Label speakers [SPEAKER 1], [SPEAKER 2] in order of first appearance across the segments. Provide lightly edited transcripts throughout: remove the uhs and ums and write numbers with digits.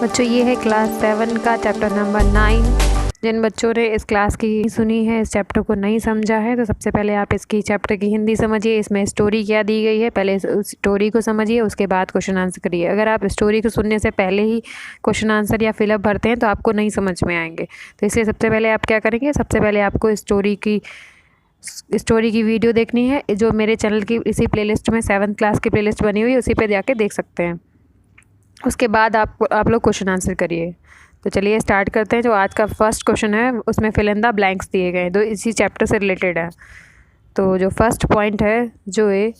[SPEAKER 1] बच्चों ये है क्लास 7 का चैप्टर नंबर 9। जिन बच्चों ने इस क्लास की सुनी है, इस चैप्टर को नहीं समझा है, तो सबसे पहले आप इसकी चैप्टर की हिंदी समझिए। इसमें स्टोरी क्या दी गई है, पहले उस स्टोरी को समझिए, उसके बाद क्वेश्चन आंसर करिए। अगर आप स्टोरी को सुनने से पहले ही क्वेश्चन आंसर या फिलअप भरते हैं तो आपको नहीं समझ में आएंगे। तो इसलिए सबसे पहले आप क्या करेंगे, सबसे पहले आपको स्टोरी की वीडियो देखनी है, जो मेरे चैनल की इसी प्लेलिस्ट में 7th क्लास की प्लेलिस्ट बनी हुई है, उसी पे जाके देख सकते हैं। उसके बाद आप लोग क्वेश्चन आंसर करिए। तो चलिए स्टार्ट करते हैं। जो आज का फर्स्ट क्वेश्चन है उसमें फिल इन द ब्लैंक्स दिए गए हैं, जो इसी चैप्टर से रिलेटेड है। तो जो फर्स्ट पॉइंट है जो है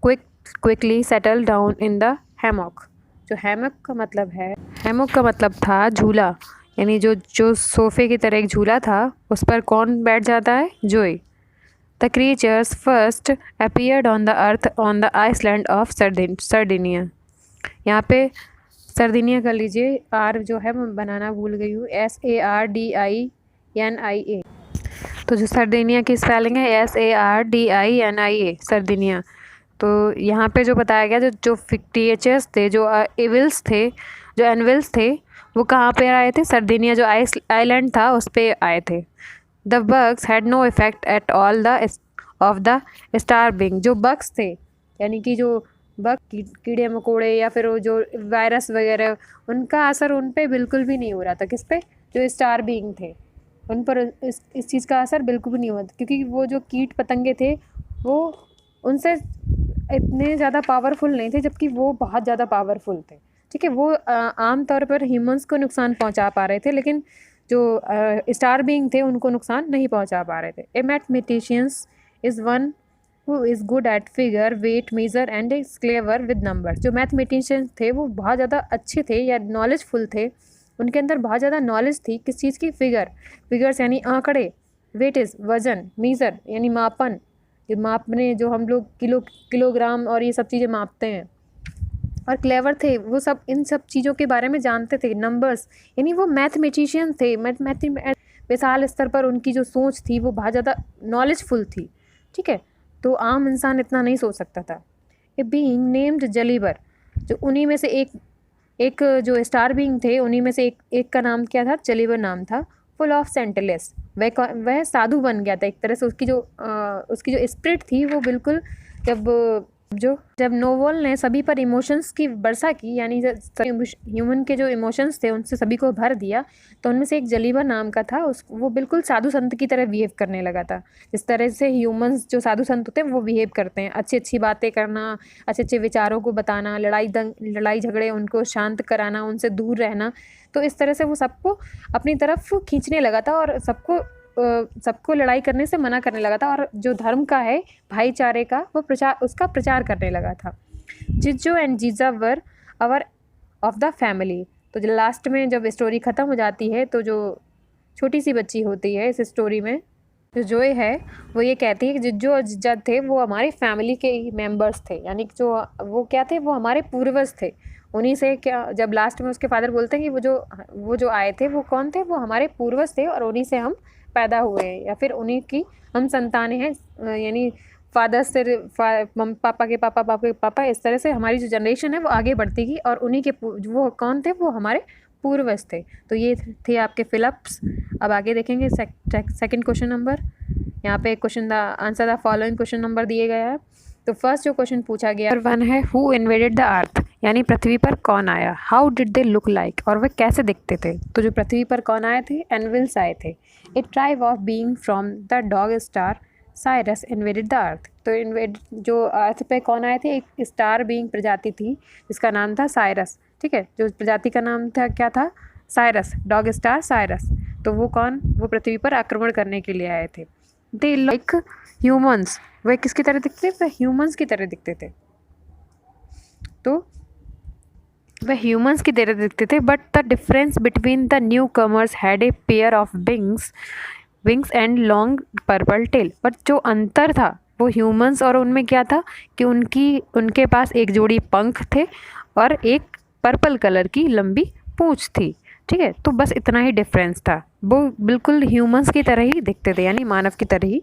[SPEAKER 1] quickly settle down in the hammock. जो हैमॉक का मतलब था झूला, यानी जो सोफे की तरह एक झूला था, उस पर कौन बैठ जाता है, जोई। The creatures first appeared on the earth on the island of Sardinia. यहाँ पे सर्दिनिया कर लीजिए, आर जो है मैं बनाना भूल गई हूँ, SARDINIA। तो जो सर्दिनिया की स्पेलिंग है SARDINIA, सर्दिनिया। तो यहाँ पे जो बताया गया, जो क्रिएचर्स थे, जो एविल्स थे, जो एनविल्स थे, वो कहाँ पे आए थे, सर्दिनिया जो आइलैंड था उस पे आए थे। The bugs had no effect at all of the star being. जो बग्स थे, यानी कि जो बग कीड़े मकोड़े या फिर वो जो वायरस वगैरह, उनका असर उन पे बिल्कुल भी नहीं हो रहा था। किस पे, जो स्टार बीइंग थे उन पर इस चीज़ का असर बिल्कुल भी नहीं हुआ, क्योंकि वो जो कीट पतंगे थे वो उनसे इतने ज़्यादा पावरफुल नहीं थे, जबकि वो बहुत ज़्यादा पावरफुल थे। ठीक है, वो आम तौर पर ह्यूमंस को नुकसान पहुंचा पा रहे थे, लेकिन जो स्टार बीइंग थे उनको नुकसान नहीं पहुंचा पा रहे थे। A mathematicians is one who is good at figure, weight, measure and is clever with numbers। जो मैथमेटिशियंस थे वो बहुत ज़्यादा अच्छे थे या नॉलेजफुल थे, उनके अंदर बहुत ज़्यादा नॉलेज थी। किस चीज़ की, फिगर्स यानी आंकड़े, वेट इज़ वज़न, मीज़र यानी मापन, मापने जो हम लोग किलोग्राम और ये सब चीज़ें मापते हैं, और क्लेवर थे, वो सब इन सब चीज़ों के बारे में जानते थे। नंबर्स यानी वो मैथमेटिशियन थे, विशाल स्तर पर उनकी जो सोच थी वो बहुत ज़्यादा नॉलेजफुल थी। ठीक है, तो आम इंसान इतना नहीं सोच सकता था। ए बीइंग नेम्ड जलीबर, जो उन्हीं में से एक जो स्टार बीइंग थे उन्हीं में से एक का नाम क्या था, जलीबर नाम था। फुल ऑफ सेंटलेस, वह साधु बन गया था एक तरह से। उसकी जो स्पिरिट थी वो बिल्कुल, जब नोवेल ने सभी पर इमोशंस की वर्षा की, यानी ह्यूमन के जो इमोशंस थे उनसे सभी को भर दिया, तो उनमें से एक जलीबर नाम का था, वो बिल्कुल साधु संत की तरह बिहेव करने लगा था। जिस तरह से ह्यूमंस जो साधु संत होते हैं वो बिहेव करते हैं, अच्छी अच्छी बातें करना, अच्छे अच्छे विचारों को बताना, लड़ाई झगड़े उनको शांत कराना, उनसे दूर रहना। तो इस तरह से वो सबको अपनी तरफ खींचने लगा था और सबको लड़ाई करने से मना करने लगा था, और जो धर्म का है, भाईचारे का, उसका प्रचार करने लगा था। जिज्जो एंड जीजा वर अवर ऑफ द फैमिली। तो जो लास्ट में जब स्टोरी ख़त्म हो जाती है, तो जो छोटी सी बच्ची होती है इस स्टोरी में, जो जोय है, वो ये कहती है कि जिज्जो और जीजा थे वो हमारी फैमिली के मेंबर्स थे, यानी कि जो वो क्या थे, वो हमारे पूर्वज थे। उन्हीं से क्या, जब लास्ट में उसके फादर बोलते हैं कि वो जो आए थे वो कौन थे, वो हमारे पूर्वज थे, और उन्हीं से हम पैदा हुए हैं, या फिर उन्हीं की हम संतानें हैं, यानी फादर से पापा के पापा, इस तरह से हमारी जो जनरेशन है वो आगे बढ़ती गई, और उन्हीं के वो कौन थे, वो हमारे पूर्वज थे। तो ये थे आपके फिलअप्स। अब आगे देखेंगे सेकंड क्वेश्चन नंबर। यहाँ पे question answer the following question number दिए गए हैं। तो फर्स्ट जो क्वेश्चन पूछा गया, 1 है हु इन्वेडेड द अर्थ, यानी पृथ्वी पर कौन आया। How did they look like, और वह कैसे दिखते थे। तो जो पृथ्वी पर कौन आए थे, एनविल्स आए थे। A tribe of being from the Dog Star Sirius invaded the earth. तो जो अर्थ पे कौन आए थे, एक स्टार बीइंग प्रजाति थी जिसका नाम था साइरस। ठीक है, जो प्रजाति का नाम था क्या था, साइरस, डॉग स्टार साइरस। तो वो पृथ्वी पर आक्रमण करने के लिए आए थे। दे लाइक ह्यूमंस, वह किसकी तरह दिखते थे, वह ह्यूमंस की तरह दिखते थे। तो वह ह्यूमंस की तरह दिखते थे, but the difference between the newcomers had a pair of wings and long purple tail. But जो अंतर था वो ह्यूमंस और उनमें क्या था कि उनके पास एक जोड़ी पंख थे और एक पर्पल कलर की लंबी पूंछ थी। ठीक है, तो बस इतना ही डिफरेंस था। वो बिल्कुल ह्यूमंस की तरह ही दिखते थे, यानी मानव की तरह ही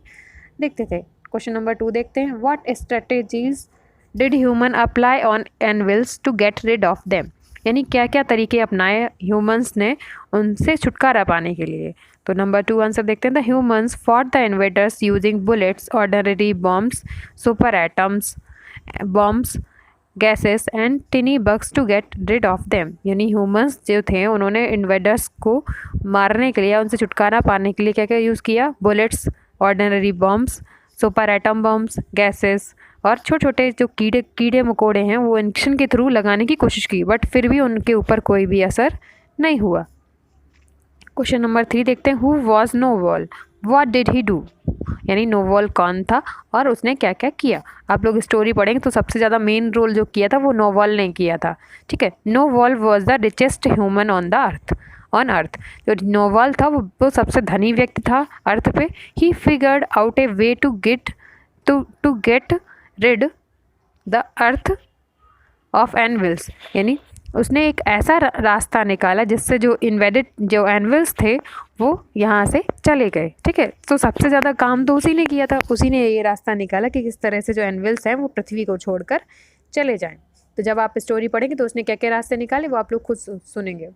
[SPEAKER 1] दिखते थे। क्वेश्चन नंबर 2 देखते हैं। What strategies did human apply on Anvils to get rid of them, यानी क्या क्या तरीके अपनाए ह्यूमंस ने उनसे छुटकारा पाने के लिए। तो नंबर 2 आंसर देखते हैं। The humans fought the invaders using bullets, ordinary bombs, super atoms bombs, gases and tiny bugs to get rid of them. यानी ह्यूमंस जो थे उन्होंने इन्वेडर्स को मारने के लिए, उनसे छुटकारा पाने के लिए क्या क्या यूज़ किया? Bullets, ordinary bombs, super atom bombs, gases और छोटे छोटे जो कीड़े मकोड़े हैं वो इंजेक्शन के थ्रू लगाने की कोशिश की, बट फिर भी उनके ऊपर कोई भी असर नहीं हुआ। क्वेश्चन नंबर 3 देखते हैं। Who was Noval, what did he do. यानी नोवॉल कौन था और उसने क्या क्या किया। आप लोग स्टोरी पढ़ेंगे तो सबसे ज़्यादा मेन रोल जो किया था वो नोवॉल ने किया था। ठीक है, Noval was the richest human on earth. जो नोवॉल था वो सबसे धनी व्यक्ति था अर्थ पे। He figured out a way to get rid the earth of Anvils. यानी उसने एक ऐसा रास्ता निकाला जिससे जो एनविल्स थे वो यहाँ से चले गए। ठीक है, तो सबसे ज़्यादा काम तो उसी ने किया था, उसी ने ये रास्ता निकाला कि किस तरह से जो एनविल्स हैं वो पृथ्वी को छोड़कर चले जाएं। तो जब आप स्टोरी पढ़ेंगे तो उसने क्या क्या रास्ते निकाले वो आप लोग खुद सुनेंगे।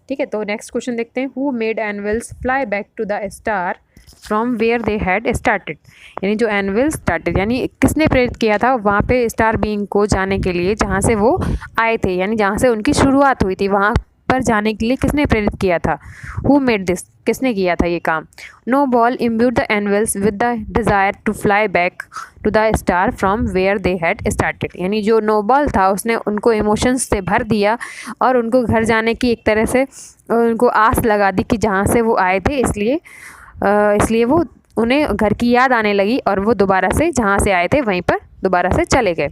[SPEAKER 1] ठीक है, तो नेक्स्ट क्वेश्चन देखते हैं। Who made Anvils fly back to the star from where they had started. यानी जो एनविल्स स्टार्टेड, यानी किसने प्रेरित किया था वहाँ पे स्टार बीइंग को जाने के लिए जहाँ से वो आए थे, यानी जहाँ से उनकी शुरुआत हुई थी वहाँ पर जाने के लिए किसने प्रेरित किया था? हु मेड दिस, किसने किया था ये काम? Noval imbued the Anvils with the desire to fly back to the star from where they had started. यानी जो नो बॉल था उसने उनको इमोशंस से भर दिया और उनको घर जाने की एक तरह से उनको आस लगा दी कि जहाँ से वो आए थे, इसलिए वो उन्हें घर की याद आने लगी और वो दोबारा से जहाँ से आए थे वहीं पर दोबारा से चले गए।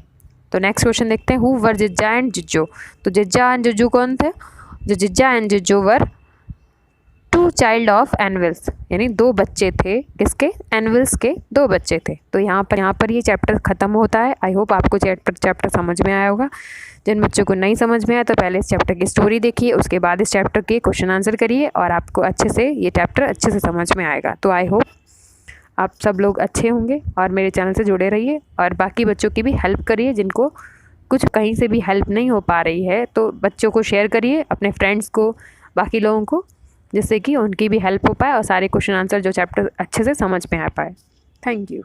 [SPEAKER 1] तो नेक्स्ट क्वेश्चन देखते हैं। Who were Jijja and Jijjo. तो जिज्जा एंड जिज्जो कौन थे? जो Jijja and Jijjo were two child of Anvils, यानी दो बच्चे थे। किसके? एनविल्स के दो बच्चे थे। तो यहाँ पर ये चैप्टर ख़त्म होता है। आई होप आपको चैप्टर समझ में आया होगा। जिन बच्चों को नहीं समझ में आया तो पहले इस चैप्टर की स्टोरी देखिए, उसके बाद इस चैप्टर के क्वेश्चन आंसर करिए और आपको अच्छे से ये चैप्टर अच्छे से समझ में आएगा। तो आई होप आप सब लोग अच्छे होंगे और मेरे चैनल से जुड़े रहिए और बाकी बच्चों की भी हेल्प करिए। जिनको कुछ कहीं से भी हेल्प नहीं हो पा रही है तो बच्चों को शेयर करिए, अपने फ्रेंड्स को, बाकी लोगों को, जिससे कि उनकी भी हेल्प हो पाए और सारे क्वेश्चन आंसर जो चैप्टर अच्छे से समझ में आ पाए। Thank you.